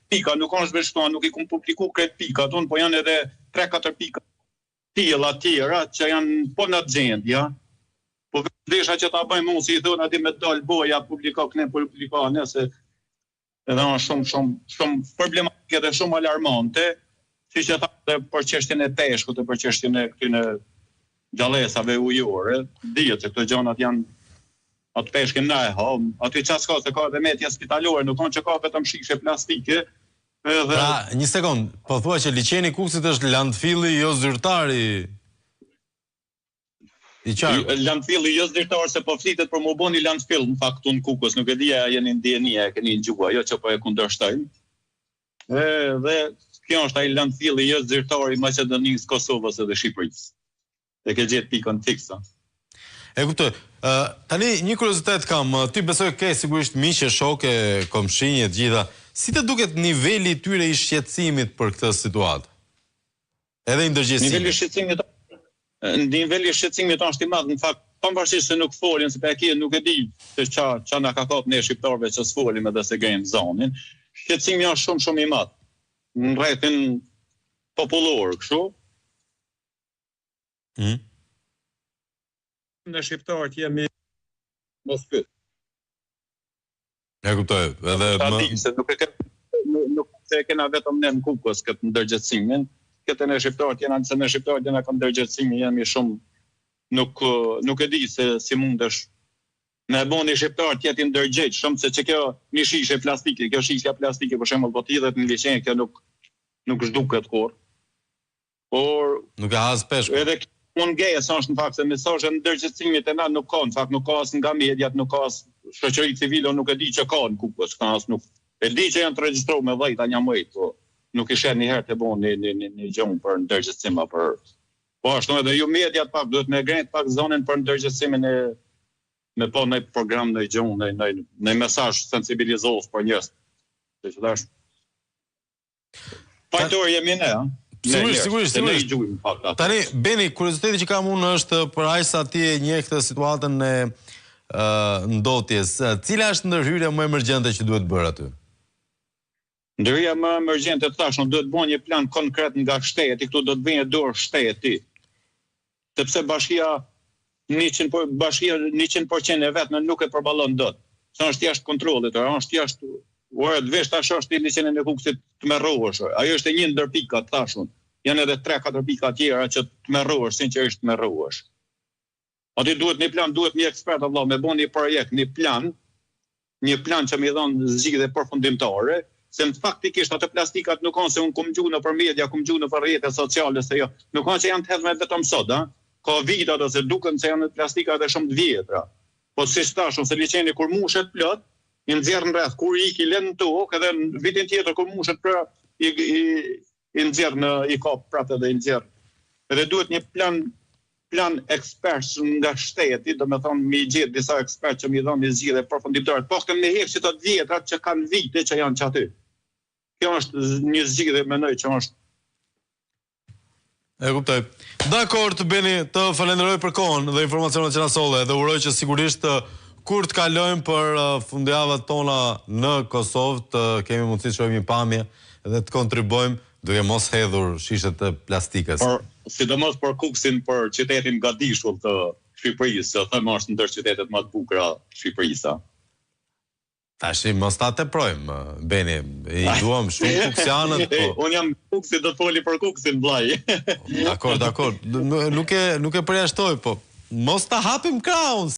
pika, nuk kanë zhveshtuar, nuk i kum publiku këtë pika tonë, po janë edhe 3-4 pika tjera që janë po në gjendja. Po vesha që ta bëjmë unë, si i thonë ati me dalë boja, publikane, se edhe janë shumë problematike dhe shumë alarmante, si që tha dhe për çështjen e peshkut dhe për çështjen e këtyne gjallësave ujore, dihet se këto gjanat janë atë peshkin na e ham, aty çfarë s'ka se ka edhe metja spitalore, nuk kanë që ka vetëm shishe plastike. Pra, një sekond, po thua që liçeni Kukësit është landfilli jo zyrtari i qartë. Landfilli jo zyrtar se po flitet për më bëni landfill, në fakt unë Kukës, nuk e di a jeni ndjenia, e keni dëgjuar, jo që po e kundërshtojmë. Dhe kjo është ai landfilli jo zyrtar i Maqedonisë, Kosovës edhe Shqipërisë. E ke gjetë pikën fiksa. E kuptoj. Tani një kuriozitet kam, ty besoj ke sigurisht miqe, shoke, komshinje, gjitha. Si të duket niveli i tyre i shqetësimit për këtë situatë? Edhe i ndërgjegjësimit. Niveli i shqetësimit është i madh, në fakt, pavarësisht se nuk folin, se për nuk e di se ç'a na ka kapur ne shqiptarëve që s'folim edhe se gjejmë zonin. Shqetësimi është shumë i madh. Në rrethin popullor, kështu. Në shqiptarët jemi mos pyet. E kuptoj, edhe nuk se kena vetëm ne në Kukës këtë ndërgjegjësimin, këtë në shqiptarët jena kanë ndërgjegjësimin, jemi shumë nuk e di se si mundesh me bëni shqiptarët jetë ndërgjegjë, shumë se që kjo një shishe plastike, kjo shisha plastike për shembull po tidhet në liçen, kjo nuk zhduket kurrë. Por nuk e has peshku. Edhe mungesa është në fakt se mesazhet në ndërgjegjësimit e na nuk ka, në fakt nuk ka as nga mediat, nuk ka as shoqëri civile, nuk e di që ka në Kukës, ka as nuk. E di që janë të regjistruar me vllajta një muaj, po nuk i sheh një herë të bëni një gjë për ndërgjegjësim apo. Po ashtu edhe ju mediat pak duhet me gjet pak zonën për ndërgjegjësimin me po në program në gjë, në mesazh sensibilizues për njerëz. Që dash. Fajtor jemi ne, ha. Sigurisht. Tani, Beni, kurioziteti që kam unë është për aq sa ti e njeh këtë situatën e ndotjes. Cila është ndërhyrja më emergjente që duhet bërë aty? Ndërhyrja më emergjente thashun duhet bëhen një plan konkret nga shteti, këtu do të vijë dorë shteti. Sepse bashkia 100% e vetme nuk e përballon dot. Sa është jashtë kontrollit, është jashtë ora të vesh tash është liçenin e Kukësit të merrohesh. Ajo është një ndër pikat thashun. Janë edhe 3-4 pika tjera që të merrohesh, sinqerisht të merrohesh. Aty duhet një plan, duhet një ekspert vëlla me bën një projekt, një plan që më dhon zgjidhje përfundimtare, se në faktikisht ato plastikat nuk kanë se un kum gjuhë nëpër media, kum gjuhë nëpër rrjetet sociale se jo. Nuk kanë që janë të hedhme vetëm sot, ha. Ka vite ato se duken se janë plastika edhe shumë të vjetra. Po siç thashun se liçeni kur mushet plot, i nxjerr në rreth, kur i lën në tokë, edhe në vitin tjetër kur mushet pra i nxjerr i kap prapë edhe i nxjerr. Edhe duhet një plan eksperts nga shteti, domethënë mi gjet disa ekspertë që mi dhanë zgjidhje përfundimtare. Po këtë me hefshi të vjetrat që kanë vite që janë aty. Kjo është një zgjidhje mendoj që është. E kuptoj. Dakor, të Beni, të falenderoj për kohën dhe informacionet që na solle dhe uroj që sigurisht kur të kalojmë për fundjavët tona në Kosovë, të kemi mundësi të shohim një pamje dhe të kontribuojmë duke mos hedhur shishet e plastikës. Por sidomos për Kukësin, për qytetin gadishull të Shqipërisë, që thëmë është ndër qytetet më të bukura Shqipërisë. Tashi mos ta teprojmë, Beni, i duam shumë kuksianët, po. Unë jam Kukësi, do të foli për Kukësin, vllai. Dakor. Nuk e përjashtoj, po mos ta hapim krahun.